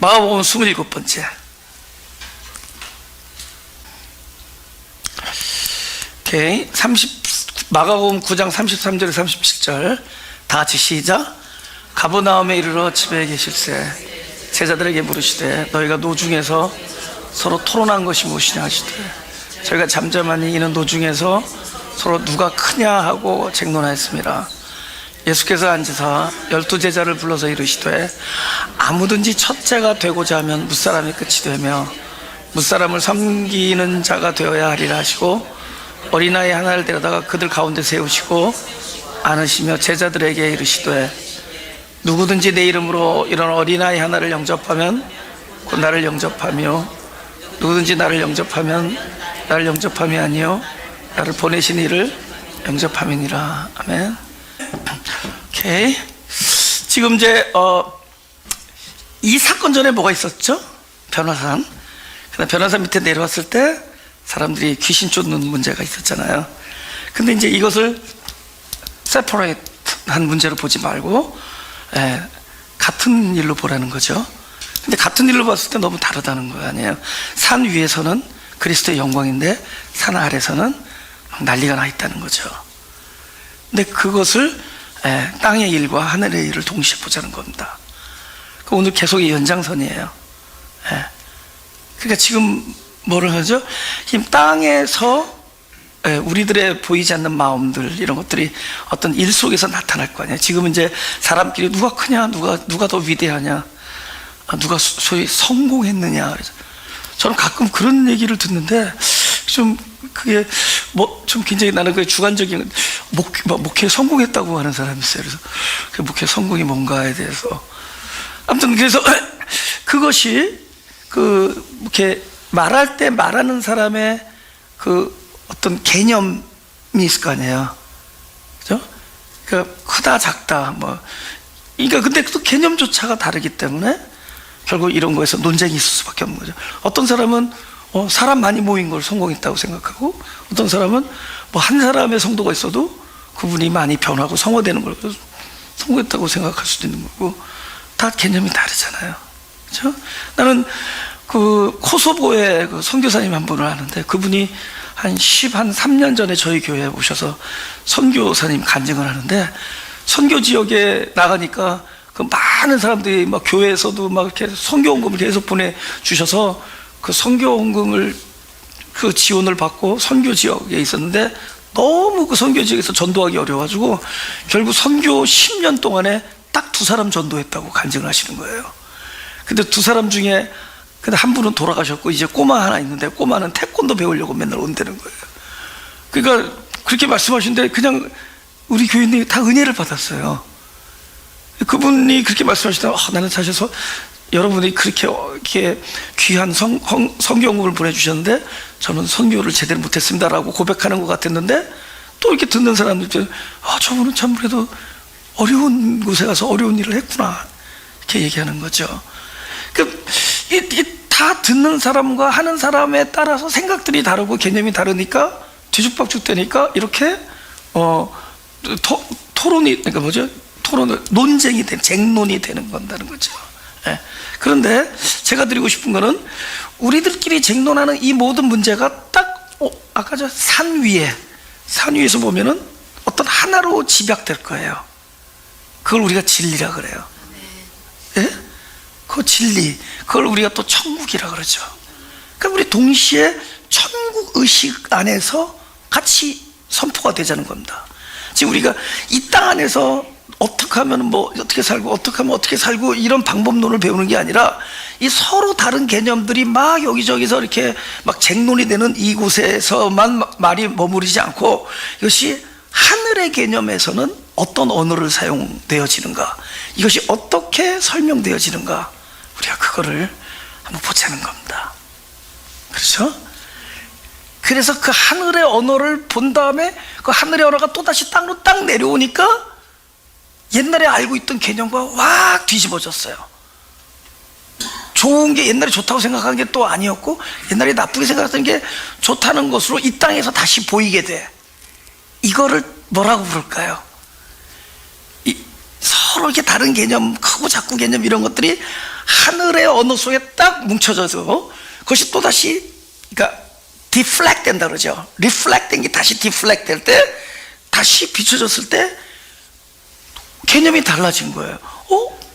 마가복음 27번째. 오케이. 마가복음 9장 33절에 37절 다 같이 시작. 가버나움에 이르러 집에 계실새 제자들에게 물으시되 너희가 노중에서 서로 토론한 것이 무엇이냐 하시되 저희가 잠잠하니 이는 노중에서 서로 누가 크냐 하고 쟁론하였습니다. 예수께서 앉으사 12제자를 불러서 이르시되 아무든지 첫째가 되고자 하면 무사람이 끝이 되며 무사람을 섬기는 자가 되어야 하리라 하시고 어린아이 하나를 데려다가 그들 가운데 세우시고 안으시며 제자들에게 이르시되 누구든지 내 이름으로 이런 어린아이 하나를 영접하면 곧 나를 영접하며 누구든지 나를 영접하면 나를 영접함이 아니요 나를 보내신 이를 영접함이니라. 아멘. 오케이. 지금 이제 이 사건 전에 뭐가 있었죠? 변화산. 변화산 밑에 내려왔을 때 사람들이 귀신 쫓는 문제가 있었잖아요. 근데 이제 이것을 세퍼레이트 한 문제로 보지 말고 같은 일로 보라는 거죠. 근데 같은 일로 봤을 때 너무 다르다는 거 아니에요. 산 위에서는 그리스도의 영광인데 산 아래서는 난리가 나 있다는 거죠. 근데 그것을 땅의 일과 하늘의 일을 동시에 보자는 겁니다. 오늘 계속 이 연장선이에요. 그러니까 지금 뭐를 하죠? 지금 땅에서 우리들의 보이지 않는 마음들 이런 것들이 어떤 일 속에서 나타날 거 아니에요. 지금은 이제 사람끼리 누가 크냐, 누가 더 위대하냐, 누가 소위 성공했느냐. 그래서 저는 가끔 그런 얘기를 듣는데 좀 그게 좀 굉장히 나는 그 주관적인 목회에 성공했다고 하는 사람이 있어요. 그래서 그 목회 성공이 뭔가에 대해서 아무튼 그래서 그것이 이렇게 말할 때 말하는 사람의 그 어떤 개념이 있을 거 아니에요. 그죠? 그러니까 크다 작다 그러니까 근데 또 개념조차가 다르기 때문에 결국 이런 거에서 논쟁이 있을 수밖에 없는 거죠. 어떤 사람은 사람 많이 모인 걸 성공했다고 생각하고 어떤 사람은 한 사람의 성도가 있어도 그분이 많이 변하고 성화되는 걸 성공했다고 생각할 수도 있는 거고 다 개념이 다르잖아요. 그렇죠? 나는 그 코소보의 그 선교사님 한 분을 아는데 그분이 한 3년 전에 저희 교회에 오셔서 선교사님 간증을 하는데 선교 지역에 나가니까 그 많은 사람들이 막 교회에서도 막 이렇게 선교원금을 계속 보내주셔서 그 선교원금을 그 지원을 받고 선교 지역에 있었는데 너무 그 선교 지역에서 전도하기 어려워가지고 결국 선교 10년 동안에 딱 2사람 전도했다고 간증을 하시는 거예요. 근데 2사람 중에 근데 한 분은 돌아가셨고 이제 꼬마 하나 있는데 꼬마는 태권도 배우려고 맨날 온다는 거예요. 그러니까 그렇게 말씀하시는데 그냥 우리 교인들이 다 은혜를 받았어요. 그분이 그렇게 말씀하시다 나는 사실 여러분이 그렇게 귀한 선교원금을 보내주셨는데 저는 선교를 제대로 못했습니다라고 고백하는 것 같았는데 또 이렇게 듣는 사람들 저분은 참 그래도 어려운 곳에 가서 어려운 일을 했구나 이렇게 얘기하는 거죠. 다 듣는 사람과 하는 사람에 따라서 생각들이 다르고 개념이 다르니까 뒤죽박죽 되니까 이렇게 토론이 그러니까 논쟁이 쟁론이 되는 건다는 거죠. 그런데 제가 드리고 싶은 거는 우리들끼리 쟁론하는 이 모든 문제가 딱 아까 산 위에서 보면은 어떤 하나로 집약될 거예요. 그걸 우리가 진리라 그래요. 그 진리, 그걸 우리가 또 천국이라 그러죠. 그러니까 우리 동시에 천국 의식 안에서 같이 선포가 되자는 겁니다. 지금 우리가 이 땅 안에서 어떻게 하면 어떻게 살고 어떻게 하면 어떻게 살고 이런 방법론을 배우는 게 아니라 이 서로 다른 개념들이 막 여기저기서 이렇게 막 쟁론이 되는 이곳에서만 말이 머무르지 않고 이것이 하늘의 개념에서는 어떤 언어를 사용되어지는가, 이것이 어떻게 설명되어지는가, 우리가 그거를 한번 보자는 겁니다. 그렇죠? 그래서 그 하늘의 언어를 본 다음에 그 하늘의 언어가 또다시 땅으로 딱 내려오니까 옛날에 알고 있던 개념과 확 뒤집어졌어요. 좋은 게 옛날에 좋다고 생각한 게 또 아니었고 옛날에 나쁘게 생각했던 게 좋다는 것으로 이 땅에서 다시 보이게 돼. 이거를 뭐라고 부를까요? 서로 이렇게 다른 개념, 크고 작고 개념 이런 것들이 하늘의 언어 속에 딱 뭉쳐져서 그것이 또다시 그러니까 디플렉트 된다 그러죠. 리플렉트 된 게 다시 디플렉트 될 때 다시 비춰졌을 때 개념이 달라진 거예요.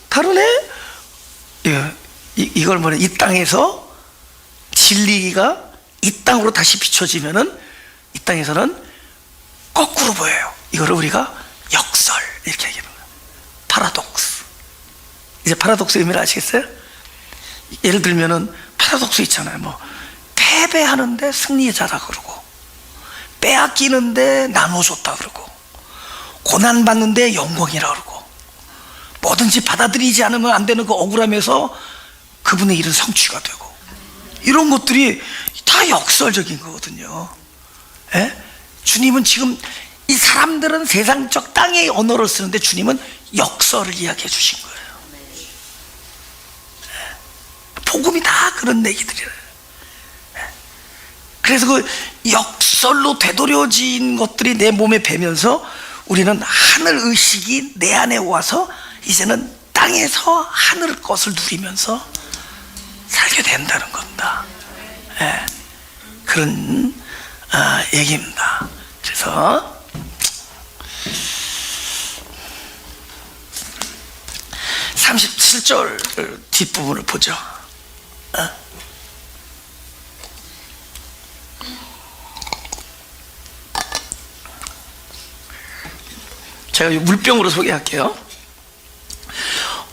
다르네? 예, 이걸 뭐냐, 이 땅에서 진리가 이 땅으로 다시 비춰지면은 이 땅에서는 거꾸로 보여요. 이거를 우리가 역설 이렇게 얘기하는 거예요. 파라독스. 이제 파라독스 의미를 아시겠어요? 예를 들면은 파라독스 있잖아요. 뭐 패배하는데 승리자라 그러고, 빼앗기는데 나눠줬다 그러고, 고난받는데 영광이라 그러고, 뭐든지 받아들이지 않으면 안 되는 그 억울함에서 그분의 일은 성취가 되고, 이런 것들이 다 역설적인 거거든요. 예? 주님은 지금 이 사람들은 세상적 땅의 언어를 쓰는데 주님은 역설을 이야기해 주신 거예요. 예? 복음이 다 그런 얘기들이에요. 예? 그래서 그 역설로 되돌려진 것들이 내 몸에 배면서 우리는 하늘 의식이 내 안에 와서 이제는 땅에서 하늘 것을 누리면서 살게 된다는 겁니다. 예, 그런 얘기입니다. 그래서 37절 뒷부분을 보죠. 제가 물병으로 소개할게요.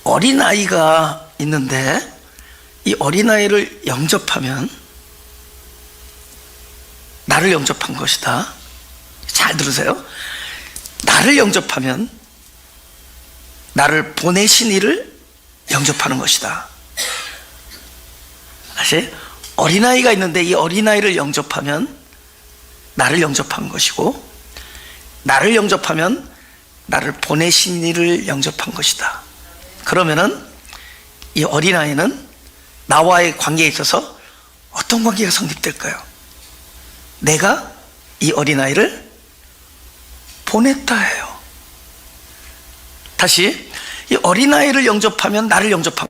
어린아이가 있는데 이 어린아이를 영접하면 나를 영접한 것이다. 잘 들으세요. 나를 영접하면 나를 보내신 이를 영접하는 것이다. 다시, 어린아이가 있는데 이 어린아이를 영접하면 나를 영접한 것이고, 나를 영접하면 나를 보내신 이를 영접한 것이다. 그러면은 이 어린아이는 나와의 관계에 있어서 어떤 관계가 성립될까요? 내가 이 어린아이를 보냈다 해요. 다시, 이 어린아이를 영접하면 나를 영접한,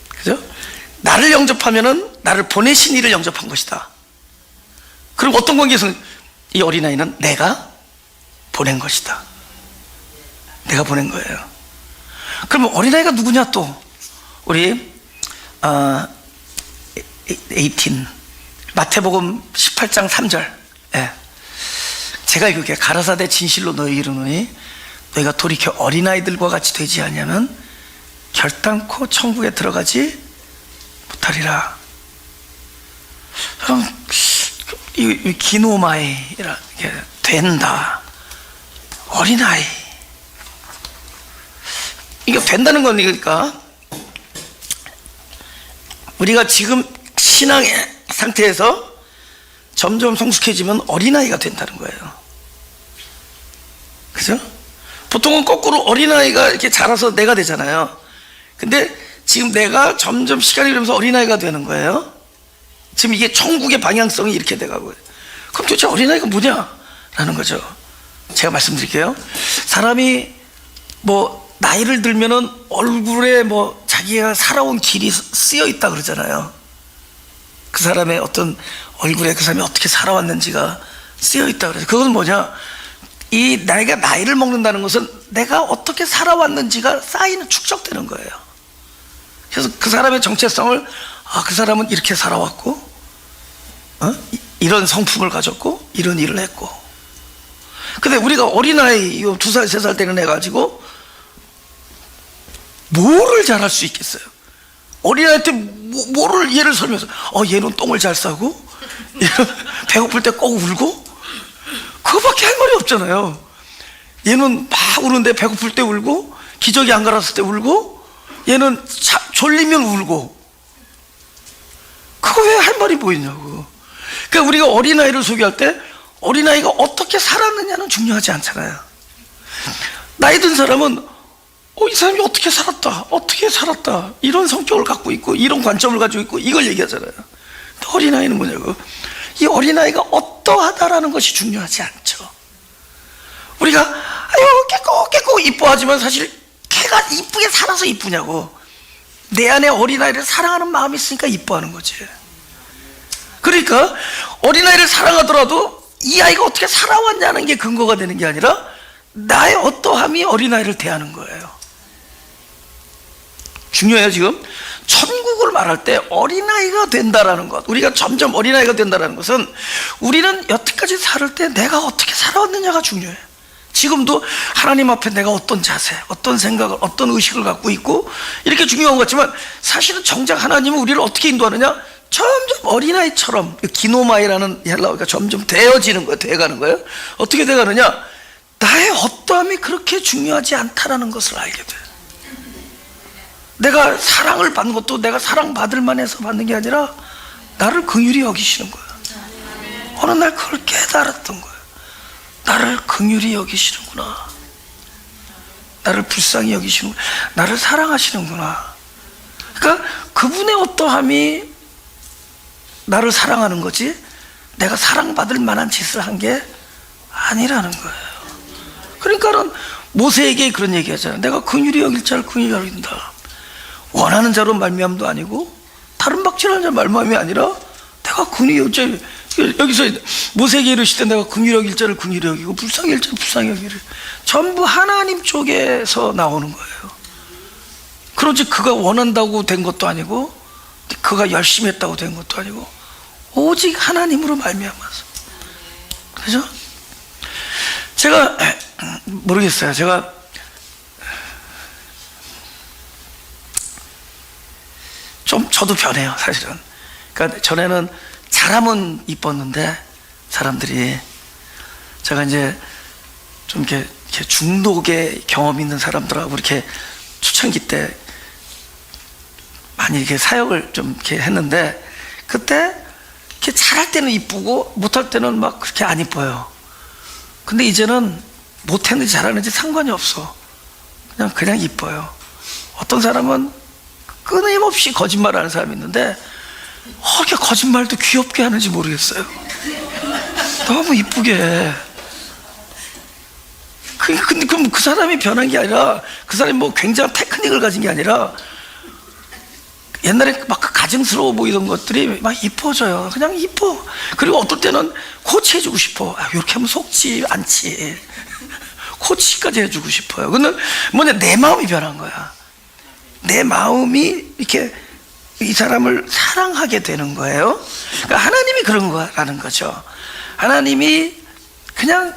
그죠? 나를 영접하면은 나를 보내신 이를 영접한 것이다. 그럼 어떤 관계에서 이 어린아이는 내가 보낸 것이다. 내가 보낸 거예요. 그러면 어린아이가 누구냐 또? 우리 18 마태복음 18장 3절. 예. 제가 이렇게 가라사대 진실로 너희 이르노니 너희가 돌이켜 어린아이들과 같이 되지 않으면 결단코 천국에 들어가지 못하리라. 이 기노마이라 된다. 어린아이. 이게 된다는 거니까 우리가 지금 신앙의 상태에서 점점 성숙해지면 어린아이가 된다는 거예요. 그죠? 보통은 거꾸로 어린아이가 이렇게 자라서 내가 되잖아요. 근데 지금 내가 점점 시간이 흐르면서 어린아이가 되는 거예요. 지금 이게 천국의 방향성이 이렇게 돼가고요. 그럼 도대체 어린아이가 뭐냐? 라는 거죠. 제가 말씀드릴게요. 사람이 뭐 나이를 들면은 얼굴에 뭐 자기가 살아온 길이 쓰여 있다 그러잖아요. 그 사람의 어떤 얼굴에 그 사람이 어떻게 살아왔는지가 쓰여 있다 그래요. 그건 뭐냐? 이 나이가 나이를 먹는다는 것은 내가 어떻게 살아왔는지가 쌓이는, 축적되는 거예요. 그래서 그 사람의 정체성을, 그 사람은 이렇게 살아왔고, 이런 성품을 가졌고, 이런 일을 했고. 근데 우리가 어린아이 2살, 3살 되는 애 가지고 뭐를 잘할 수 있겠어요? 어린아이한테 뭐를 예를 설명해서, 얘는 똥을 잘 싸고, 배고플 때 꼭 울고, 그거밖에 할 말이 없잖아요. 얘는 막 우는데 배고플 때 울고, 기저귀 안 갈았을 때 울고, 얘는 졸리면 울고. 그거 왜 할 말이 뭐 있냐고. 그러니까 우리가 어린아이를 소개할 때 어린아이가 어떻게 살았느냐는 중요하지 않잖아요. 나이 든 사람은 이 사람이 어떻게 살았다, 이런 성격을 갖고 있고 이런 관점을 가지고 있고 이걸 얘기하잖아요. 근데 어린아이는 뭐냐고. 이 어린아이가 어떠하다라는 것이 중요하지 않죠. 우리가 깨끗 이뻐하지만 사실 걔가 이쁘게 살아서 이쁘냐고. 내 안에 어린아이를 사랑하는 마음이 있으니까 이뻐하는 거지. 그러니까 어린아이를 사랑하더라도 이 아이가 어떻게 살아왔냐는 게 근거가 되는 게 아니라 나의 어떠함이 어린아이를 대하는 거예요. 중요해요. 지금 천국을 말할 때 어린아이가 된다라는 것, 우리가 점점 어린아이가 된다라는 것은 우리는 여태까지 살을 때 내가 어떻게 살아왔느냐가 중요해. 지금도 하나님 앞에 내가 어떤 자세, 어떤 생각을, 어떤 의식을 갖고 있고 이렇게 중요한 것 같지만 사실은 정작 하나님은 우리를 어떻게 인도하느냐, 점점 어린아이처럼, 기노마이라는 헬라어가 점점 되어지는 거예요. 돼가는 거예요. 어떻게 돼가느냐, 나의 어떠함이 그렇게 중요하지 않다라는 것을 알게 돼. 내가 사랑을 받는 것도 내가 사랑받을 만해서 받는 게 아니라 나를 긍휼히 여기시는 거예요. 어느 날 그걸 깨달았던 거예요. 나를 긍휼히 여기시는구나, 나를 불쌍히 여기시는구나, 나를 사랑하시는구나. 그러니까 그분의 어떠함이 나를 사랑하는 거지 내가 사랑받을 만한 짓을 한 게 아니라는 거예요. 그러니까는 모세에게 그런 얘기 하잖아요. 내가 긍휼히 여길 자를 긍휼히 여긴다. 원하는 자로 말미암도 아니고 다른 박질하는 자 말미암이 아니라 내가 긍휼히 여길 자, 여기서 모세에게 이르시되 내가 긍휼히 여길 자를 긍휼히 여기고 불쌍히 여길 자를 불쌍히 여기를, 전부 하나님 쪽에서 나오는 거예요. 그러지 그가 원한다고 된 것도 아니고 그가 열심히 했다고 된 것도 아니고 오직 하나님으로 말미암아서. 그죠? 제가 모르겠어요. 제가 좀 저도 변해요, 사실은. 그러니까 전에는 잘하면 이뻤는데 사람들이, 제가 이제 좀 이렇게 중독의 경험 있는 사람들하고 이렇게 초창기 때 많이 이렇게 사역을 좀 이렇게 했는데, 그때 이렇게 잘할 때는 이쁘고 못할 때는 막 그렇게 안 이뻐요. 근데 이제는 못했는지 잘하는지 상관이 없어. 그냥 이뻐요. 어떤 사람은 끊임없이 거짓말하는 사람이 있는데 이렇게 거짓말도 귀엽게 하는지 모르겠어요. 너무 이쁘게 해. 근데 그럼 그 사람이 변한 게 아니라, 그 사람이 뭐 굉장한 테크닉을 가진 게 아니라 옛날에 막 가증스러워 보이던 것들이 막 이뻐져요. 그냥 이뻐. 그리고 어떨 때는 코치해주고 싶어. 이렇게 하면 속지 않지. 코치까지 해주고 싶어요. 근데 뭐냐, 내 마음이 변한 거야. 내 마음이 이렇게 이 사람을 사랑하게 되는 거예요. 그러니까 하나님이 그런 거라는 거죠. 하나님이 그냥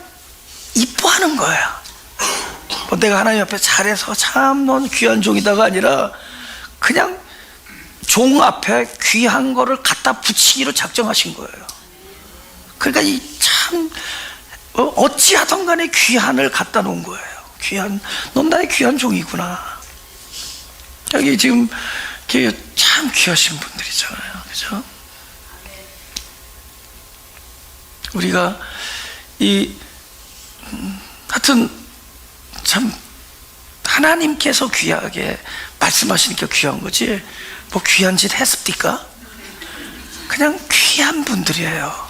이뻐하는 거야. 뭐 내가 하나님 앞에 잘해서 참 넌 귀한 종이다가 아니라 그냥 종 앞에 귀한 거를 갖다 붙이기로 작정하신 거예요. 그러니까 이 참 어찌하던 간에 귀한을 갖다 놓은 거예요. 귀한, 넌 나의 귀한 종이구나. 여기 지금 참 귀하신 분들이잖아요. 그죠? 우리가 하여튼 참 하나님께서 귀하게 말씀하시니까 귀한 거지 뭐 귀한 짓 했습니까? 그냥 귀한 분들이에요.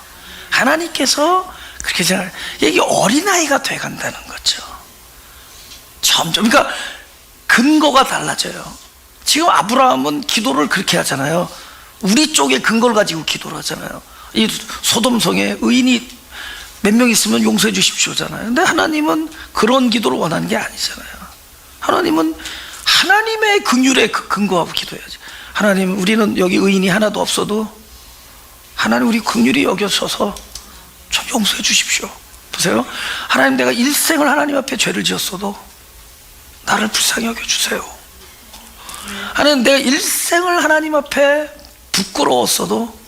하나님께서 그렇게 생각해요. 이게 어린아이가 돼간다는 거죠. 점점. 그러니까 근거가 달라져요. 지금 아브라함은 기도를 그렇게 하잖아요. 우리 쪽에 근거를 가지고 기도를 하잖아요. 이 소돔성에 의인이 몇 명 있으면 용서해 주십시오잖아요. 근데 하나님은 그런 기도를 원하는 게 아니잖아요. 하나님은 하나님의 긍휼에 근거하고 기도해야지. 하나님, 우리는 여기 의인이 하나도 없어도 하나님 우리 긍휼히 여겨서서 좀 용서해 주십시오. 보세요. 하나님, 내가 일생을 하나님 앞에 죄를 지었어도 나를 불쌍히 여겨주세요. 하나님, 내가 일생을 하나님 앞에 부끄러웠어도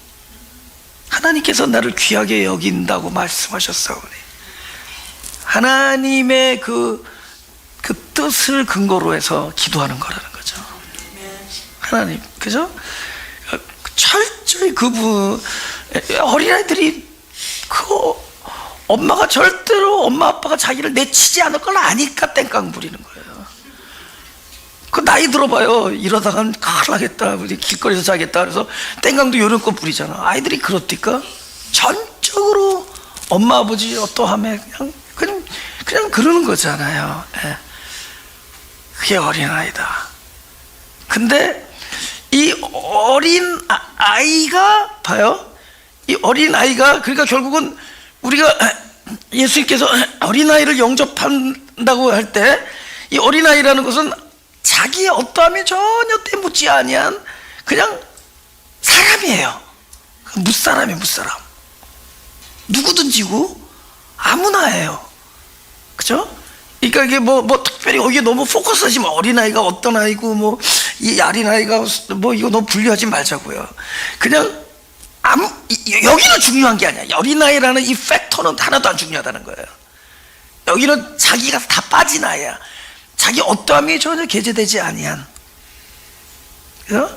하나님께서 나를 귀하게 여긴다고 말씀하셨사오니 하나님의 그 뜻을 근거로 해서 기도하는 거라는 거죠. 하나님, 그죠? 철저히 그분, 어린아이들이 엄마가 절대로 엄마 아빠가 자기를 내치지 않을 걸 아니까 땡깡 부리는 거예요. 그 나이 들어봐요. 이러다간 큰일 나겠다, 길거리에서 자겠다 그래서 땡깡도 요령껏 부리잖아. 아이들이 그렇디까? 전적으로 엄마 아버지 어떠함에 그냥 그러는 거잖아요. 예. 그게 어린아이다. 근데 어린 아이가 봐요. 이 어린 아이가 그러니까 결국은 우리가 예수님께서 어린 아이를 영접한다고 할 때 이 어린 아이라는 것은 자기의 어떠함이 전혀 때묻지 아니한 그냥 사람이에요. 무사람이에요, 무사람. 누구든지고 아무나예요. 그죠? 그러니까 이게 뭐 특별히 여기에 너무 포커스하지 마. 어린아이가 어떤 아이고 뭐 이 어린아이가 뭐 이거 너무 분류하지 말자고요. 그냥 여기는 중요한 게 아니야. 어린아이라는 이 팩터는 하나도 안 중요하다는 거예요. 여기는 자기가 다 빠진 아이야. 자기 어떠함이 전혀 게재되지 아니한. 그래서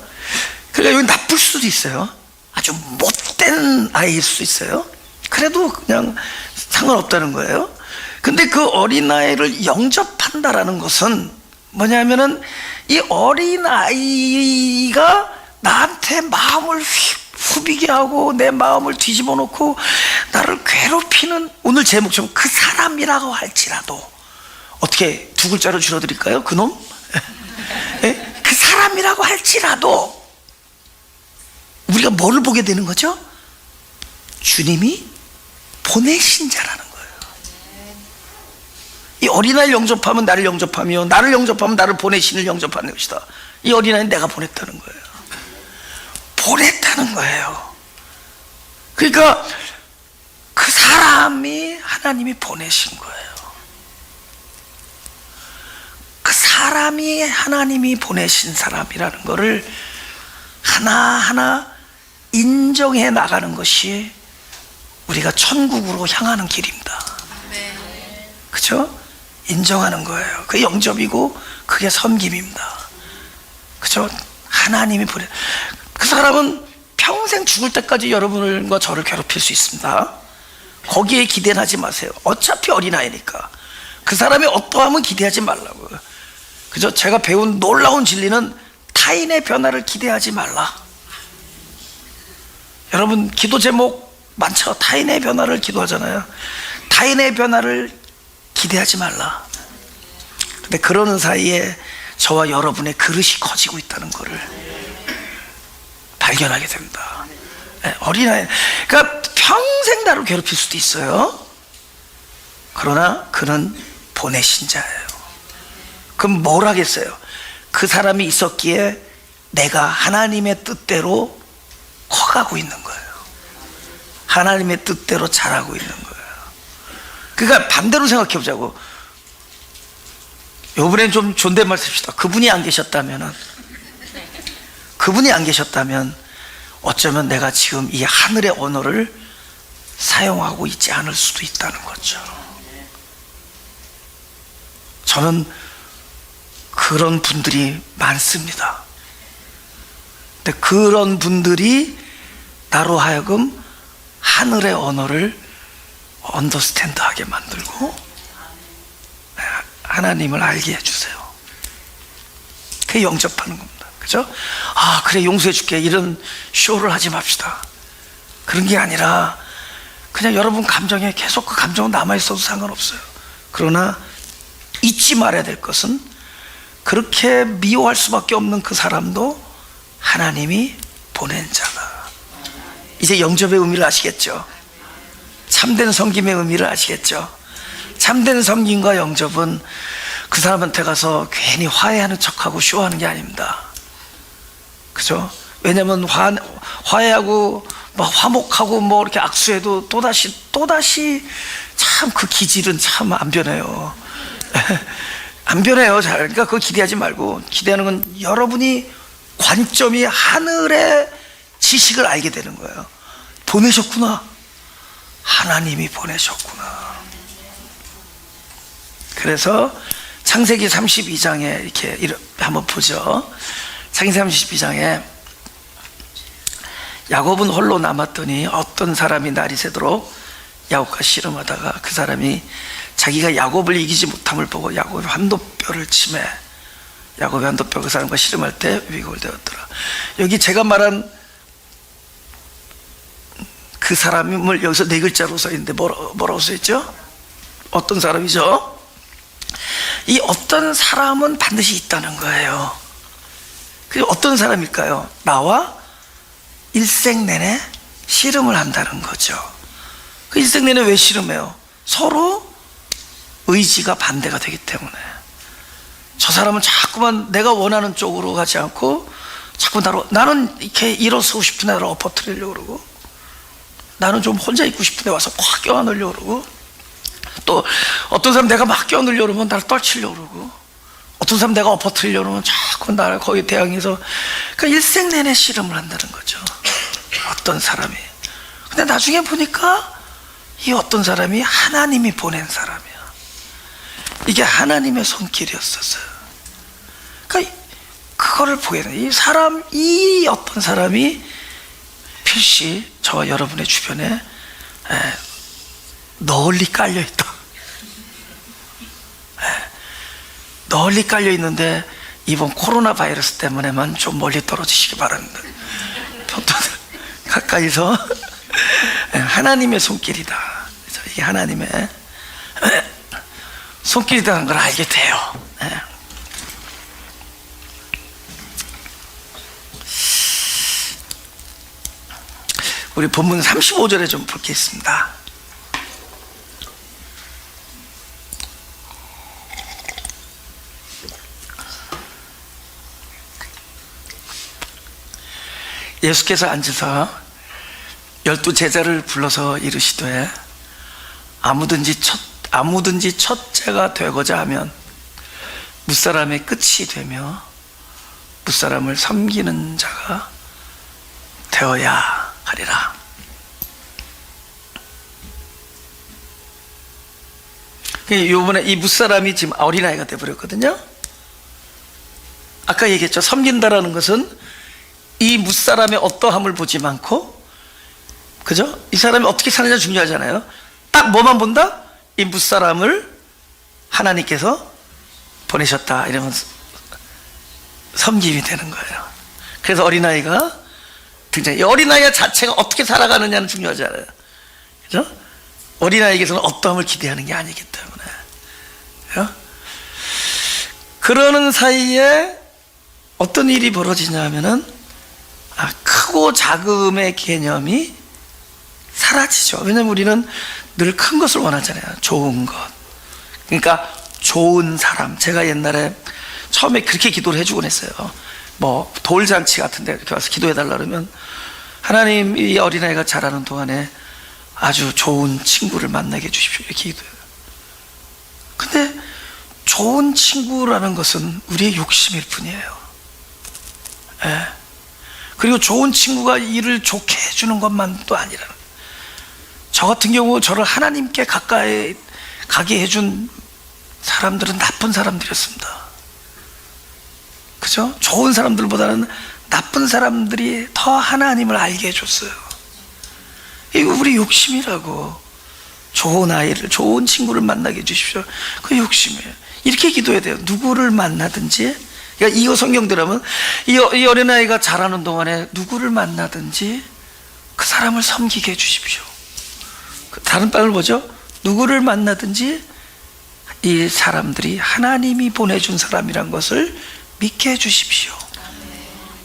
그러니까 여기 나쁠 수도 있어요. 아주 못된 아이일 수도 있어요. 그래도 그냥 상관없다는 거예요. 근데 그 어린아이를 영접한다라는 것은 뭐냐면은 이 어린아이가 나한테 마음을 후비게 하고 내 마음을 뒤집어 놓고 나를 괴롭히는, 오늘 제목처럼 그 사람이라고 할지라도, 어떻게 두 글자로 줄여드릴까요? 그놈? 그 사람이라고 할지라도 우리가 뭐를 보게 되는 거죠? 주님이 보내신 자라는 거예요. 이 어린아이를 영접하면 나를 영접하며, 나를 영접하면 나를 보내신을 영접하는 것이다. 이 어린아이는 내가 보냈다는 거예요. 보냈다는 거예요. 그러니까 그 사람이 하나님이 보내신 거예요. 그 사람이 하나님이 보내신 사람이라는 것을 하나하나 인정해 나가는 것이 우리가 천국으로 향하는 길입니다. 그죠? 인정하는 거예요. 그게 영접이고 그게 섬김입니다. 그죠? 하나님이 보내. 그 사람은 평생 죽을 때까지 여러분과 저를 괴롭힐 수 있습니다. 거기에 기대는 하지 마세요. 어차피 어린아이니까. 그 사람의 어떠함은 기대하지 말라고요. 그죠? 제가 배운 놀라운 진리는 타인의 변화를 기대하지 말라. 여러분 기도 제목 많죠? 타인의 변화를 기도하잖아요. 타인의 변화를 기대하지 말라. 근데 그러는 사이에 저와 여러분의 그릇이 커지고 있다는 것을 발견하게 됩니다. 어린아이, 그러니까 평생 나를 괴롭힐 수도 있어요. 그러나 그는 보내신 자예요. 그럼 뭘 하겠어요? 그 사람이 있었기에 내가 하나님의 뜻대로 커가고 있는 거예요. 하나님의 뜻대로 자라고 있는 거예요. 그러니까 반대로 생각해 보자고. 이번엔 좀 존댓말 씁시다. 그분이 안 계셨다면 어쩌면 내가 지금 이 하늘의 언어를 사용하고 있지 않을 수도 있다는 거죠. 저는 그런 분들이 많습니다. 근데 그런 분들이 나로 하여금 하늘의 언어를 언더스탠드하게 만들고 하나님을 알게 해주세요. 그게 영접하는 겁니다. 그죠? 아, 그래, 용서해 줄게. 이런 쇼를 하지 맙시다. 그런 게 아니라 그냥 여러분 감정에 계속 그 감정은 남아있어도 상관없어요. 그러나 잊지 말아야 될 것은 그렇게 미워할 수밖에 없는 그 사람도 하나님이 보낸 자다. 이제 영접의 의미를 아시겠죠? 참된 섬김의 의미를 아시겠죠? 참된 섬김과 영접은 그 사람한테 가서 괜히 화해하는 척하고 쇼하는 게 아닙니다. 그죠? 왜냐면 화해하고 뭐 화목하고 뭐 이렇게 악수해도 또다시 참 그 기질은 참 안 변해요. 안 변해요. 잘. 그러니까 그거 기대하지 말고, 기대하는 건 여러분이 관점이 하늘의 지식을 알게 되는 거예요. 보내셨구나. 하나님이 보내셨구나. 그래서 창세기 32장에 이렇게 한번 보죠. 창세기 32장에 야곱은 홀로 남았더니 어떤 사람이 날이 새도록 야곱과 씨름하다가 그 사람이 자기가 야곱을 이기지 못함을 보고 야곱의 환도뼈를 치매, 야곱의 환도뼈 그 사람과 씨름할 때 위골되었더라. 여기 제가 말한 그 사람을 여기서 네 글자로 써있는데 뭐라고 써있죠? 어떤 사람이죠? 이 어떤 사람은 반드시 있다는 거예요. 그 어떤 사람일까요? 나와 일생 내내 씨름을 한다는 거죠. 그 일생 내내 왜 씨름해요? 서로 의지가 반대가 되기 때문에. 저 사람은 자꾸만 내가 원하는 쪽으로 가지 않고 자꾸 나는 이렇게 일어서고 싶은데 나를 엎어뜨리려고 그러고, 나는 좀 혼자 있고 싶은데 와서 확 껴안으려고 그러고, 또 어떤 사람 내가 막 껴안으려고 그러면 나를 떨치려고 그러고, 어떤 사람 내가 엎어뜨리려고 그러면 자꾸 나를 거기에 대항해서, 그러니까 일생 내내 씨름을 한다는 거죠. 어떤 사람이. 근데 나중에 보니까 이 어떤 사람이 하나님이 보낸 사람이야. 이게 하나님의 손길이었었어요. 그러니까 그거를 보게 돼. 이 어떤 사람이 필시 저와 여러분의 주변에 널리 깔려 있다. 널리 깔려 있는데 이번 코로나 바이러스 때문에만 좀 멀리 떨어지시기 바랍니다. 가까이서 하나님의 손길이다. 그래서 이게 하나님의 손길이라는 걸 알게 돼요. 우리 본문 35절에 좀 볼 게 있습니다. 예수께서 앉으서 12 제자를 불러서 이르시되 아무든지 첫째가 되고자 하면 무사람의 끝이 되며 무사람을 섬기는 자가 되어야 하리라. 이번에 이 무사람이 지금 어린아이가 되어버렸거든요. 아까 얘기했죠. 섬긴다라는 것은 이 무사람의 어떠함을 보지 않고, 그죠? 이 사람이 어떻게 사느냐 중요하잖아요. 딱 뭐만 본다? 이 무사람을 하나님께서 보내셨다, 이러면 섬김이 되는 거예요. 그래서 어린아이가 등장해요. 이 어린아이 자체가 어떻게 살아가느냐는 중요하지 않아요. 그죠? 어린아이에게서는 어떠함을 기대하는 게 아니기 때문에. 그죠? 그러는 사이에 어떤 일이 벌어지냐 하면은, 크고 작음의 개념이 사라지죠. 왜냐면 우리는 늘 큰 것을 원하잖아요. 좋은 것. 그러니까 좋은 사람. 제가 옛날에 처음에 그렇게 기도를 해주곤 했어요. 뭐 돌잔치 같은 데 이렇게 와서 기도해달라 그러면, 하나님, 이 어린아이가 자라는 동안에 아주 좋은 친구를 만나게 해주십시오, 이렇게 기도해요. 근데 좋은 친구라는 것은 우리의 욕심일 뿐이에요. 그리고 좋은 친구가 일을 좋게 해주는 것만도 아니라, 저 같은 경우 저를 하나님께 가까이 가게 해준 사람들은 나쁜 사람들이었습니다. 그죠? 좋은 사람들보다는 나쁜 사람들이 더 하나님을 알게 해줬어요. 이거 우리 욕심이라고. 좋은 아이를, 좋은 친구를 만나게 해주십시오. 그 욕심이에요. 이렇게 기도해야 돼요. 누구를 만나든지, 그러니까 이거 성경대로 하면 이 어린아이가 자라는 동안에 누구를 만나든지 그 사람을 섬기게 해주십시오. 다른 방을 보죠. 누구를 만나든지 이 사람들이 하나님이 보내준 사람이란 것을 믿게 해주십시오.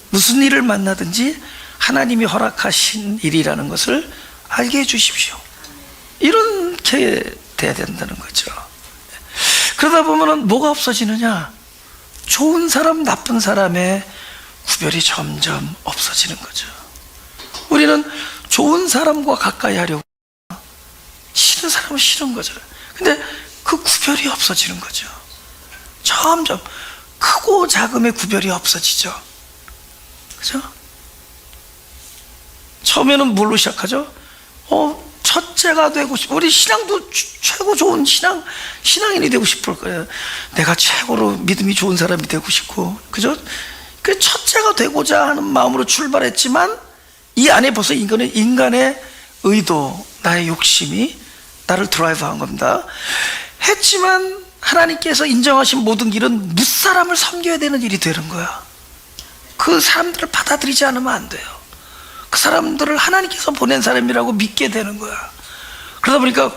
무슨 일을 만나든지 하나님이 허락하신 일이라는 것을 알게 해주십시오. 이렇게 돼야 된다는 거죠. 그러다 보면 뭐가 없어지느냐? 좋은 사람, 나쁜 사람의 구별이 점점 없어지는 거죠. 우리는 좋은 사람과 가까이 하려고, 싫은 사람은 싫은 거죠. 근데 그 구별이 없어지는 거죠. 점점 크고 작음의 구별이 없어지죠. 그죠? 처음에는 뭘로 시작하죠? 첫째가 되고 우리 신앙도 최고 좋은 신앙인이 되고 싶을 거예요. 내가 최고로 믿음이 좋은 사람이 되고 싶고, 그죠? 그 첫째가 되고자 하는 마음으로 출발했지만, 이 안에 벌써 인간의 의도, 나의 욕심이 나를 드라이브한 겁니다. 했지만 하나님께서 인정하신 모든 길은 무사람을 섬겨야 되는 일이 되는 거야. 그 사람들을 받아들이지 않으면 안 돼요. 그 사람들을 하나님께서 보낸 사람이라고 믿게 되는 거야. 그러다 보니까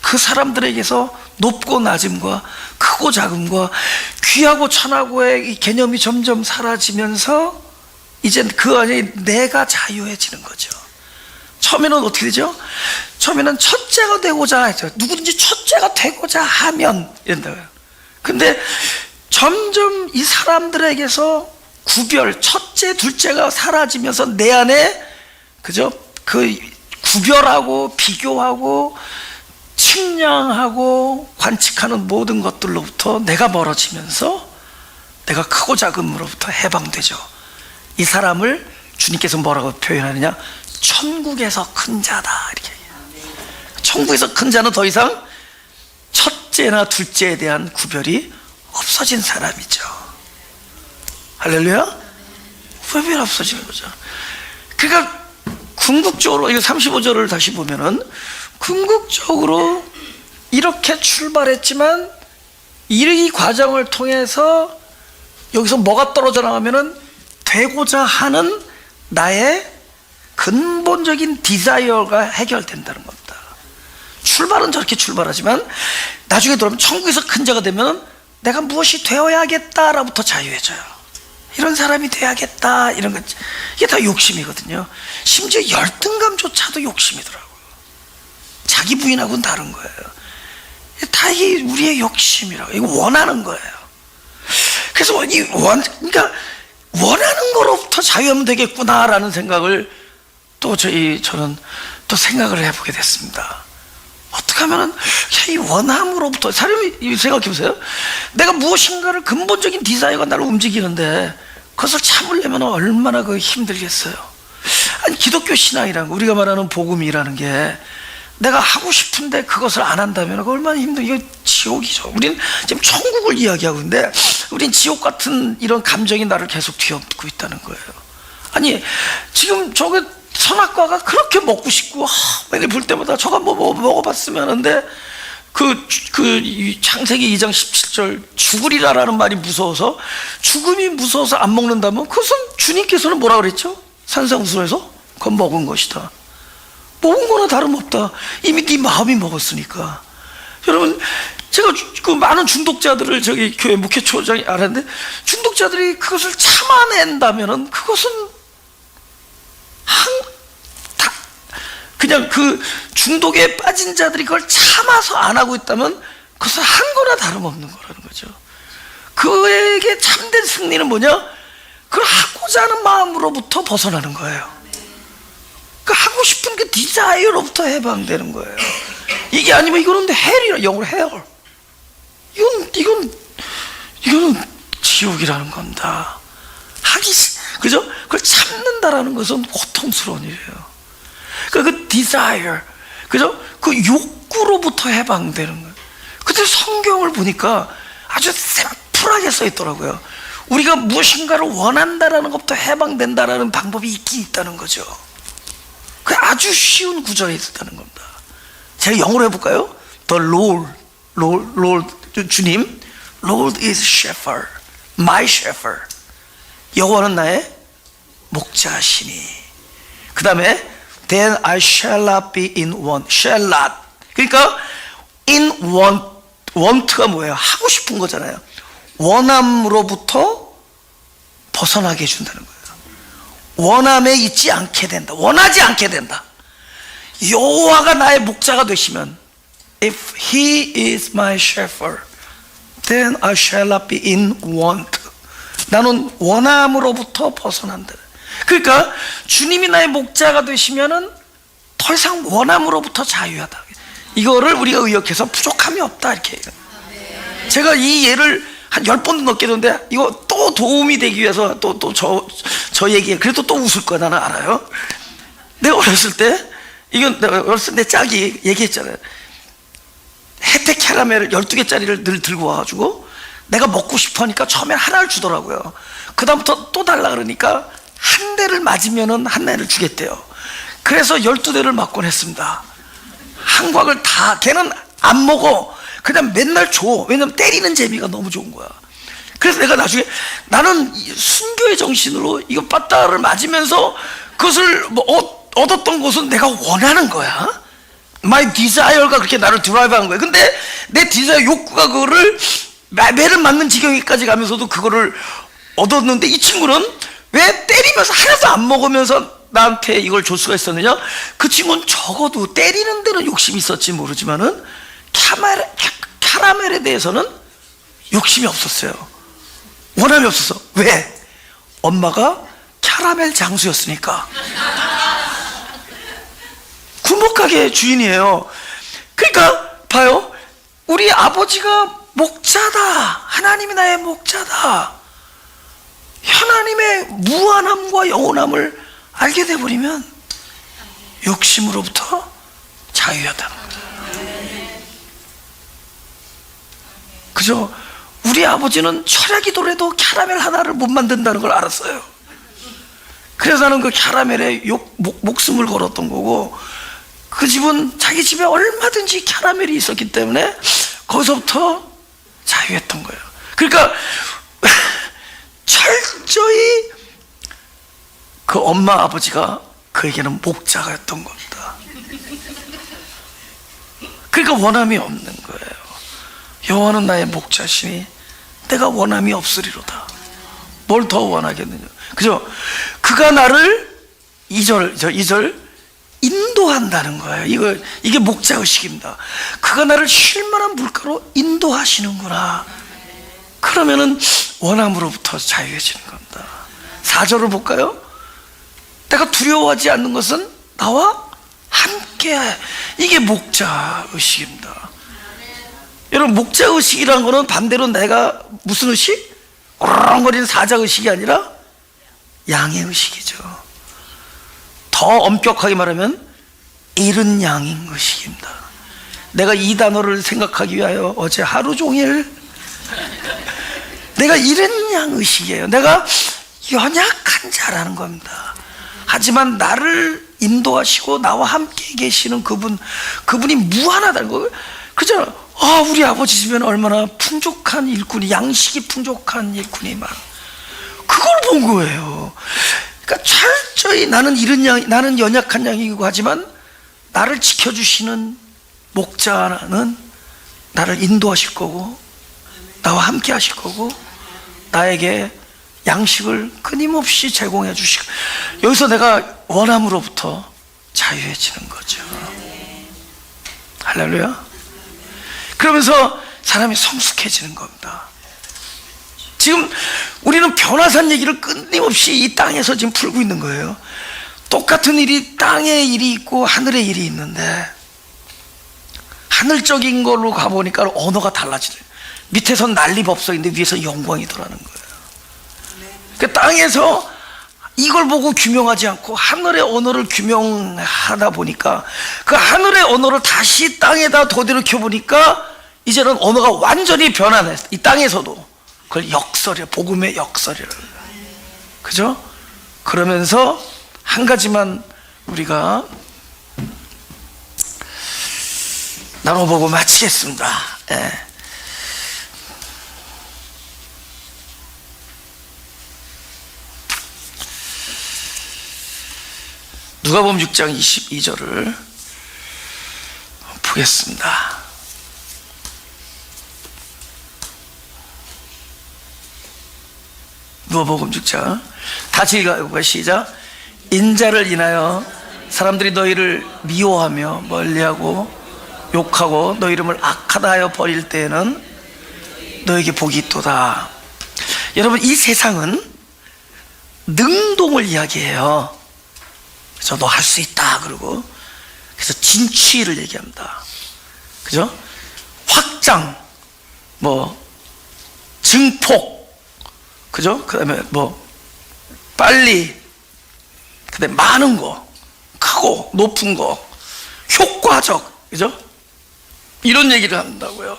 그 사람들에게서 높고 낮음과 크고 작음과 귀하고 천하고의 이 개념이 점점 사라지면서 이제 그 안에 내가 자유해지는 거죠. 처음에는 어떻게 되죠? 처음에는 첫째가 되고자 하죠. 누구든지 첫째가 되고자 하면 이런다고요. 근데 점점 이 사람들에게서 구별, 첫째, 둘째가 사라지면서 내 안에 그죠? 그 구별하고 비교하고 측량하고 관측하는 모든 것들로부터 내가 멀어지면서 내가 크고 작음으로부터 해방되죠. 이 사람을 주님께서 뭐라고 표현하느냐? 천국에서 큰 자다 이렇게 얘기해요. 천국에서 큰 자는 더 이상 첫째나 둘째에 대한 구별이 없어진 사람이죠. 할렐루야? 구별이 없어지는 거죠. 그러니까 궁극적으로 이거 35절을 다시 보면은 궁극적으로 이렇게 출발했지만 이 과정을 통해서 여기서 뭐가 떨어져 나가면은 되고자 하는 나의 근본적인 디자이어가 해결된다는 겁니다. 출발은 저렇게 출발하지만 나중에 들어오면 천국에서 큰 자가 되면 내가 무엇이 되어야겠다라부터 자유해져요. 이런 사람이 돼야겠다 이런 것, 이게 다 욕심이거든요. 심지어 열등감조차도 욕심이더라고요. 자기 부인하고는 다른 거예요. 다 이게 우리의 욕심이라고, 이거 원하는 거예요. 그래서 그러니까 원하는 거로부터 자유하면 되겠구나라는 생각을 또 저는 또 생각을 해보게 됐습니다. 어떻게 하면은 이 원함으로부터, 사람이 생각해 보세요. 내가 무엇인가를 근본적인 디자이어가 나를 움직이는데 그것을 참으려면 얼마나 힘들겠어요. 아니, 기독교 신앙이란 거, 우리가 말하는 복음이라는 게 내가 하고 싶은데 그것을 안 한다면 그거 얼마나 이거 지옥이죠. 우린 지금 천국을 이야기하고 있는데 우린 지옥 같은 이런 감정이 나를 계속 뒤엎고 있다는 거예요. 아니, 지금 저게 선악과가 그렇게 먹고 싶고 매일 볼 때마다 저거 먹어봤으면 하는데 창세기 2장 17절 죽으리라라는 말이 무서워서, 죽음이 무서워서 안 먹는다면 그것은 주님께서는 뭐라 그랬죠? 산상수훈에서 그건 먹은 것이다. 먹은 거나 다름없다. 이미 네 마음이 먹었으니까. 여러분, 제가 그 많은 중독자들을 저기 교회 목회초장이 알았는데, 중독자들이 그것을 참아낸다면은 그것은 그냥 그 중독에 빠진 자들이 그걸 참아서 안 하고 있다면 그것은 한 거나 다름없는 거라는 거죠. 그에게 참된 승리는 뭐냐? 그걸 하고자 하는 마음으로부터 벗어나는 거예요. 그 하고 싶은 그 디자이어로부터 해방되는 거예요. 이게 아니면 이거는 헬이라, 영어로 헬. 이거는 지옥이라는 겁니다. 그죠? 그걸 참는다라는 것은 고통스러운 일이에요. 그 desire, 그죠? 그 욕구로부터 해방되는 거예요. 근데 성경을 보니까 아주 샘플하게 써 있더라고요. 우리가 무엇인가를 원한다라는 것부터 해방된다라는 방법이 있긴 있다는 거죠. 그 아주 쉬운 구절에 있었다는 겁니다. 제가 영어로 해볼까요? The Lord, 주님, Lord is shepherd, my shepherd. 여호와는 나의 목자시니. 그 다음에 Then I shall not be in want. Shall not. 그러니까 in want가 뭐예요? 하고 싶은 거잖아요. 원함으로부터 벗어나게 해준다는 거예요. 원함에 있지 않게 된다. 원하지 않게 된다. 여호와가 나의 목자가 되시면, If he is my shepherd, then I shall not be in want. 나는 원함으로부터 벗어난다. 그러니까 주님이 나의 목자가 되시면은 더 이상 원함으로부터 자유하다. 이거를 우리가 의역해서 부족함이 없다 이렇게 해요. 제가 이 예를 한 10번도 넘게 했는데 이거 또 도움이 되기 위해서 또 저 얘기해. 그래도 또 웃을 거야. 나는 알아요. 내가 어렸을 때, 이건 내가 어렸을 때 짝이 얘기했잖아요. 혜택 캐러멜을 12개짜리를 늘 들고 와가지고 내가 먹고 싶어 하니까 처음에 하나를 주더라고요. 그 다음부터 또 달라 그러니까 한 대를 맞으면은 한 대를 주겠대요. 그래서 12대를 맞곤 했습니다. 한 곽을 다. 걔는 안 먹어. 그냥 맨날 줘. 왜냐면 때리는 재미가 너무 좋은 거야. 그래서 내가 나중에, 나는 순교의 정신으로 이거 빠따를 맞으면서 그것을 얻었던 것은 내가 원하는 거야. my desire가 그렇게 나를 드라이브하는 거예요. 근데 내 디자이어 욕구가 그거를 매를 맞는 지경에까지 가면서도 그거를 얻었는데, 이 친구는 왜 때리면서 하나도 안 먹으면서 나한테 이걸 줄 수가 있었느냐? 그 친구는 적어도 때리는 데는 욕심이 있었지 모르지만은 캐러멜에 대해서는 욕심이 없었어요. 원함이 없었어. 왜? 엄마가 캐러멜 장수였으니까. 굴목가게 주인이에요. 그러니까 봐요, 우리 아버지가 목자다, 하나님이 나의 목자다, 하나님의 무한함과 영원함을 알게 돼버리면 욕심으로부터 자유하다는 거죠. 그죠? 우리 아버지는 철야기도래도 캐러멜 하나를 못 만든다는 걸 알았어요. 그래서 나는 그 캐러멜에 목숨을 걸었던 거고, 그 집은 자기 집에 얼마든지 캐러멜이 있었기 때문에 거기서부터 자유했던 거예요. 그러니까 철저히 그 엄마 아버지가 그에게는 목자가였던 겁니다. 그러니까 원함이 없는 거예요. 여호와는 나의 목자시니 내가 원함이 없으리로다. 뭘 더 원하겠느냐. 그죠? 그가 나를 2절 인도한다는 거예요. 이게 목자의식입니다. 그가 나를 쉴만한 물가로 인도하시는구나. 그러면은 원함으로부터 자유해지는 겁니다. 4절을 볼까요? 내가 두려워하지 않는 것은 나와 함께해. 이게 목자의식입니다. 여러분, 목자의식이라는 거는 반대로 내가 무슨 의식? 어렁거리는 사자의식이 아니라 양의 의식이죠. 더 엄격하게 말하면 잃은 양인 의식입니다. 내가 이 단어를 생각하기 위하여 어제 하루 종일 내가 잃은 양 의식이에요. 내가 연약한 자라는 겁니다. 하지만 나를 인도하시고 나와 함께 계시는 그분이 무한하다는 거예요. 그죠? 우리 아버지 집에는 얼마나 풍족한 일꾼이, 양식이 풍족한 일꾼이 많아. 그걸 본 거예요. 그러니까 철저히 나는 잃은 양, 나는 연약한 양이고, 하지만 나를 지켜주시는 목자는 나를 인도하실 거고, 나와 함께 하실 거고, 나에게 양식을 끊임없이 제공해 주시고, 여기서 내가 원함으로부터 자유해지는 거죠. 할렐루야. 그러면서 사람이 성숙해지는 겁니다. 지금 우리는 변화산 얘기를 끊임없이 이 땅에서 지금 풀고 있는 거예요. 똑같은 일이, 땅의 일이 있고 하늘의 일이 있는데, 하늘적인 걸로 가보니까 언어가 달라지네. 밑에선 난리법석인데 위에서 영광이더라는 거예요. 그 땅에서 이걸 보고 규명하지 않고 하늘의 언어를 규명하다 보니까, 그 하늘의 언어를 다시 땅에다 도대로 켜보니까 이제는 언어가 완전히 변화했어요. 이 땅에서도 그걸 역설이에요. 복음의 역설이라고. 그죠? 그러면서 한 가지만 우리가 나눠보고 마치겠습니다. 예. 누가복음 6장 22절을 보겠습니다. 누가복음 6장 같이 읽어볼까요? 시작. 인자를 인하여 사람들이 너희를 미워하며 멀리하고 욕하고 너 이름을 악하다 하여 버릴 때에는 너에게 복이 있도다. 여러분, 이 세상은 능동을 이야기해요. 그래서 너 할 수 있다 그러고, 그래서 진취를 얘기합니다. 그죠? 확장, 증폭, 그죠? 그 다음에 빨리, 그 다음에 많은 거, 크고 높은 거, 효과적, 그죠? 이런 얘기를 한다고요.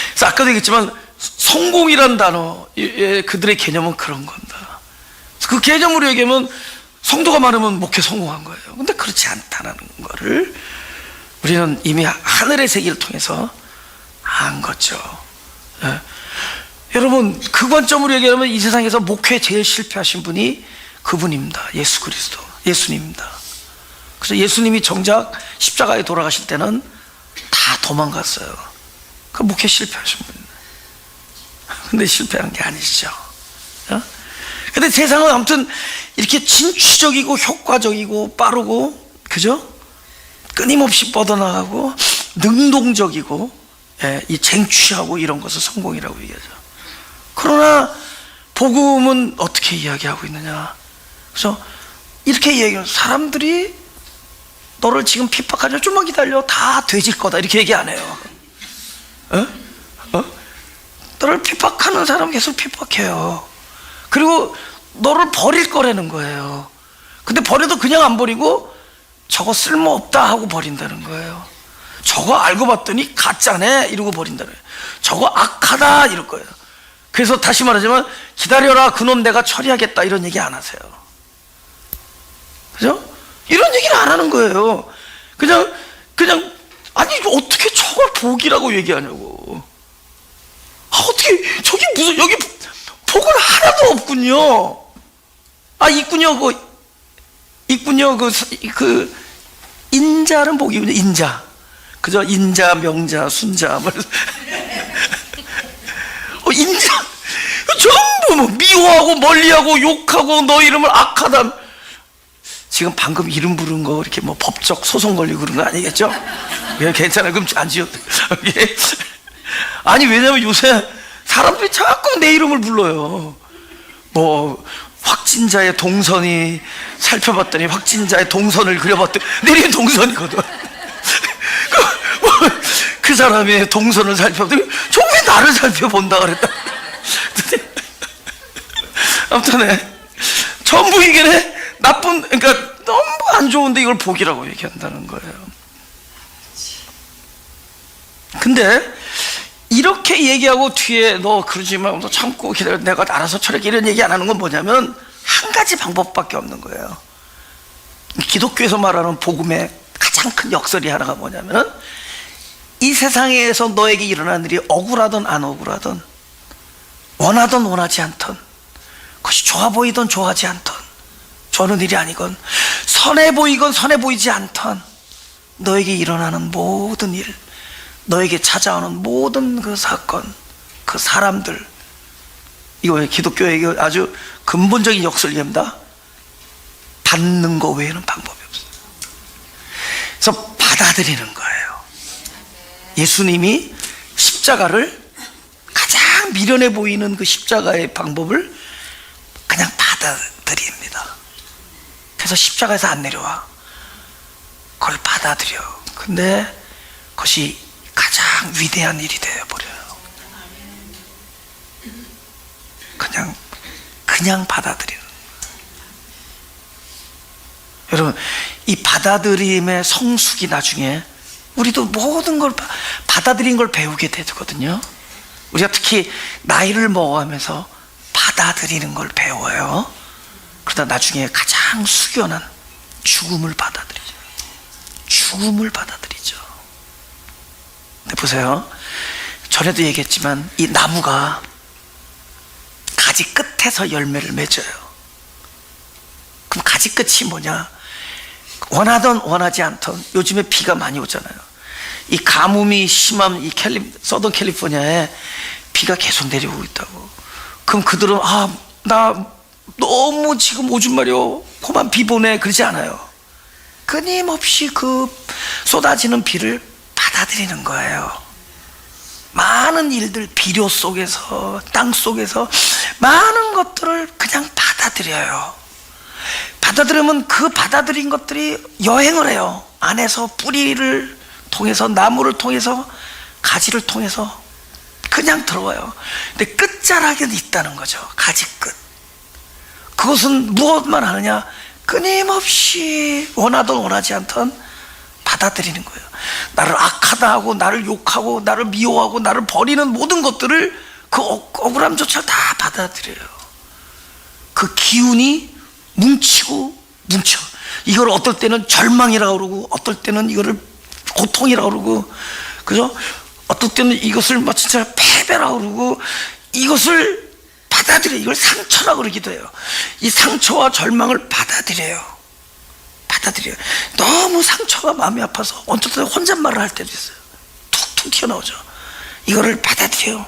그래서 아까도 얘기했지만 성공이란 단어, 그들의 개념은 그런 겁니다. 그 개념으로 얘기하면 성도가 많으면 목회 성공한 거예요. 근데 그렇지 않다는 거를 우리는 이미 하늘의 세계를 통해서 안 거죠. 예. 여러분, 그 관점으로 얘기하면 이 세상에서 목회에 제일 실패하신 분이 그분입니다. 예수 그리스도, 예수님입니다. 그래서 예수님이 정작 십자가에 돌아가실 때는 다 도망갔어요. 그 목회 실패하신 분. 근데 실패한 게 아니시죠. 근데 세상은 아무튼 이렇게 진취적이고 효과적이고 빠르고, 그죠? 끊임없이 뻗어나가고 능동적이고, 이 쟁취하고 이런 것을 성공이라고 얘기하죠. 그러나 복음은 어떻게 이야기하고 있느냐? 그래서 이렇게 얘기해요. 사람들이 너를 지금 핍박하냐, 좀만 기다려, 다 돼질 거다, 이렇게 얘기 안 해요. 너를 핍박하는 사람 계속 핍박해요. 그리고 너를 버릴 거라는 거예요. 근데 버려도 그냥 안 버리고 저거 쓸모없다 하고 버린다는 거예요. 저거 알고 봤더니 가짜네 이러고 버린다는 거예요. 저거 악하다 이럴 거예요. 그래서 다시 말하자면 기다려라, 그놈 내가 처리하겠다, 이런 얘기 안 하세요. 그죠? 이런 얘기를 안 하는 거예요. 그냥 아니 어떻게 저걸 복이라고 얘기하냐고. 어떻게 저기 무슨, 여기 복은 하나도 없군요. 있군요. 있군요. 그 인자는 복이군요. 인자. 그죠? 인자, 명자, 순자. 인자. 전부 뭐 미워하고 멀리하고 욕하고 너 이름을 악하다. 지금 방금 이름 부른 거 이렇게 뭐 법적 소송 걸리고 그런 거 아니겠죠? 괜찮아요. 그럼 안 지었대. 아니, 왜냐면 요새 사람들이 자꾸 내 이름을 불러요. 뭐 확진자의 동선이, 살펴봤더니 확진자의 동선을 그려봤더니 내 이름이 동선이거든. 그 사람의 동선을 살펴봤더니 저 왜 나를 살펴본다 그랬다. 아무튼 전부 이게 나쁜, 그러니까 너무 안 좋은데 이걸 복이라고 얘기한다는 거예요. 근데 이렇게 얘기하고 뒤에 너 그러지 말고 너 참고 기다려, 내가 알아서 처리할게, 이런 얘기 안 하는 건 뭐냐면 한 가지 방법밖에 없는 거예요. 기독교에서 말하는 복음의 가장 큰 역설이 하나가 뭐냐면, 이 세상에서 너에게 일어난 일이 억울하든 안 억울하든, 원하든 원하지 않든, 그것이 좋아 보이든 좋아하지 않든, 좋아하는 일이 아니건, 선해 보이건 선해 보이지 않든, 너에게 일어나는 모든 일, 너에게 찾아오는 모든 그 사건, 그 사람들, 이거 기독교의 아주 근본적인 역설입니다. 받는 거 외에는 방법이 없어요. 그래서 받아들이는 거예요. 예수님이 십자가를, 가장 미련해 보이는 그 십자가의 방법을 그냥 받아들입니다. 그래서 십자가에서 안 내려와. 그걸 받아들여. 근데 그것이 가장 위대한 일이 되어버려요. 그냥 받아들이는. 여러분, 이 받아들임의 성숙이 나중에 우리도 모든 걸 받아들인 걸 배우게 되거든요. 우리가 특히 나이를 먹어가면서 받아들이는 걸 배워요. 그러다 나중에 가장 숙연한 죽음을 받아들이죠. 죽음을 받아들이죠. 근데 보세요. 전에도 얘기했지만 이 나무가 가지 끝에서 열매를 맺어요. 그럼 가지 끝이 뭐냐? 원하든 원하지 않든 요즘에 비가 많이 오잖아요. 이 가뭄이 심한 이 서던 캘리포니아에 비가 계속 내려오고 있다고. 그럼 그들은 나 너무 지금 오줌 마려, 그만 비 보내, 그러지 않아요. 끊임없이 그 쏟아지는 비를 받아들이는 거예요. 많은 일들, 비료 속에서, 땅 속에서 많은 것들을 그냥 받아들여요. 받아들이면 그 받아들인 것들이 여행을 해요. 안에서 뿌리를 통해서, 나무를 통해서, 가지를 통해서 그냥 들어와요. 근데 끝자락에는 있다는 거죠. 가지 끝. 그것은 무엇만 하느냐? 끊임없이 원하든 원하지 않든 받아들이는 거예요. 나를 악하다 하고, 나를 욕하고, 나를 미워하고, 나를 버리는 모든 것들을 그 억울함조차 다 받아들여요. 그 기운이 뭉치고 뭉쳐. 이걸 어떨 때는 절망이라고 그러고, 어떨 때는 이거를 고통이라고 그러고, 그죠? 어떨 때는 이것을 뭐 진짜 패배라고 그러고, 이것을 받아들여요. 이걸 상처라고 그러기도 해요. 이 상처와 절망을 받아들여요. 받아들여요. 너무 상처가 마음이 아파서 어쩌다 혼잣말을 할 때도 있어요. 툭툭 튀어나오죠. 이거를 받아들여요.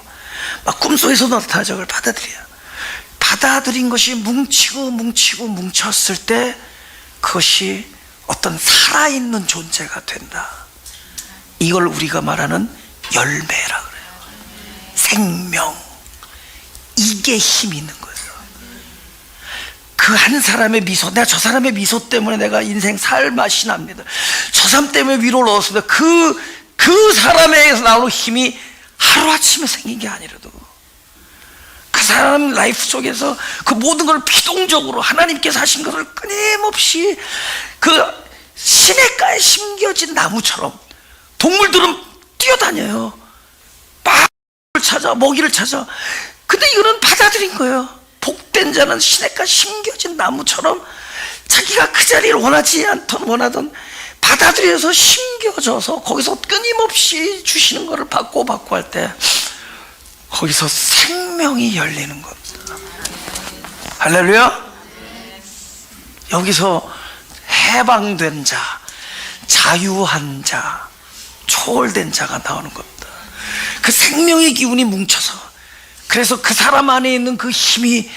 막 꿈속에서도 나타나죠. 그걸 받아들여요. 받아들인 것이 뭉쳤을 때 그것이 어떤 살아있는 존재가 된다. 이걸 우리가 말하는 열매라 그래요. 생명. 이게 힘이 있는 거예요. 그 한 사람의 미소, 내가 저 사람의 미소 때문에 내가 인생 살 맛이 납니다. 저 사람 때문에 위로를 얻었습니다. 그 사람에게서 나오는 힘이 하루아침에 생긴 게 아니라도 그 사람 라이프 속에서 그 모든 걸 비동적으로 하나님께서 하신 것을 끊임없이 그 시냇가에 심겨진 나무처럼 동물들은 뛰어다녀요. 밥을 찾아, 먹이를 찾아. 근데 이거는 받아들인 거예요. 복된 자는 시냇가 심겨진 나무처럼 자기가 그 자리를 원하지 않던 원하던 받아들여서 심겨져서 거기서 끊임없이 주시는 것을 받고 할 때 거기서 생명이 열리는 겁니다. 할렐루야. 여기서 해방된 자, 자유한 자, 초월된 자가 나오는 겁니다. 그 생명의 기운이 뭉쳐서, 그래서 그 사람 안에 있는 그 힘이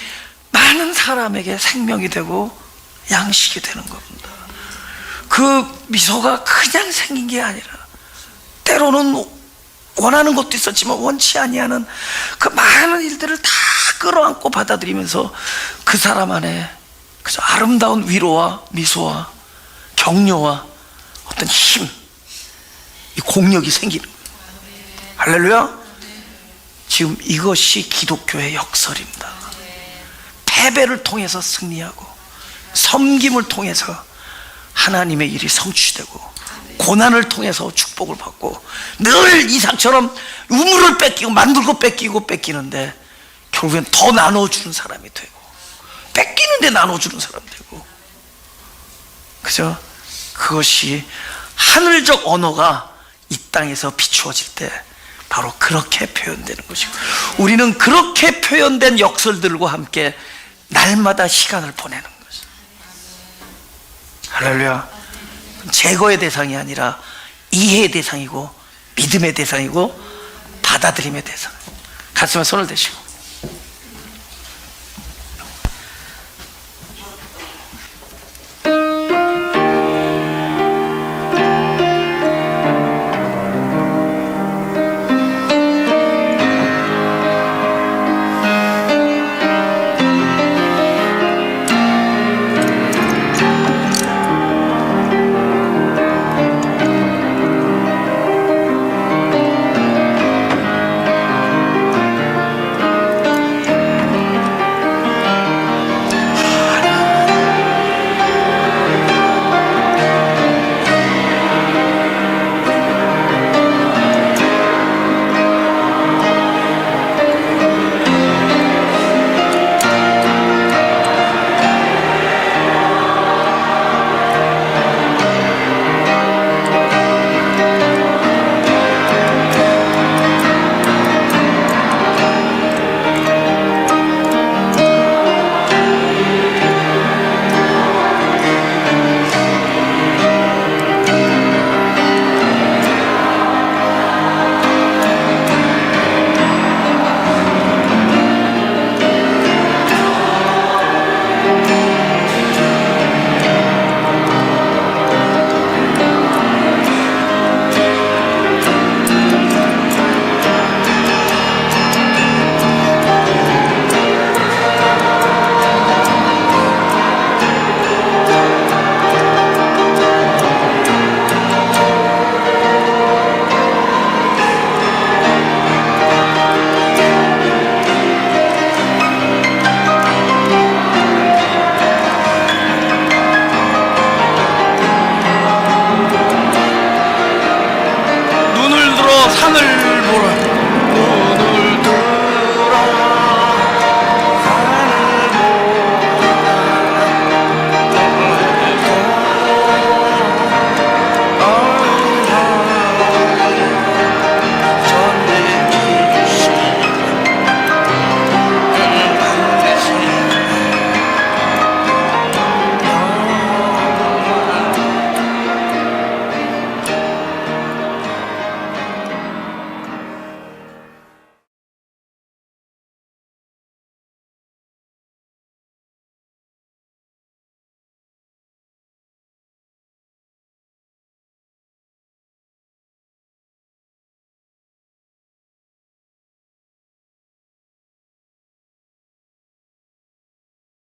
많은 사람에게 생명이 되고 양식이 되는 겁니다. 그 미소가 그냥 생긴 게 아니라 때로는 원하는 것도 있었지만 원치 아니하는 그 많은 일들을 다 끌어안고 받아들이면서 그 사람 안에 그저 아름다운 위로와 미소와 격려와 어떤 힘, 이 공력이 생기는 거예요. 할렐루야. 지금 이것이 기독교의 역설입니다. 패배를 통해서 승리하고 섬김을 통해서 하나님의 일이 성취되고 고난을 통해서 축복을 받고 늘 이삭처럼 우물을 뺏기고 만들고 뺏기는데 결국엔 더 나눠주는 사람이 되고 뺏기는데 나눠주는 사람 되고, 그죠? 그것이 하늘적 언어가 이 땅에서 비추어질 때 바로 그렇게 표현되는 것이고, 우리는 그렇게 표현된 역설들과 함께 날마다 시간을 보내는 것이죠. 할렐루야. 제거의 대상이 아니라 이해의 대상이고 믿음의 대상이고 받아들임의 대상. 가슴에 손을 대시고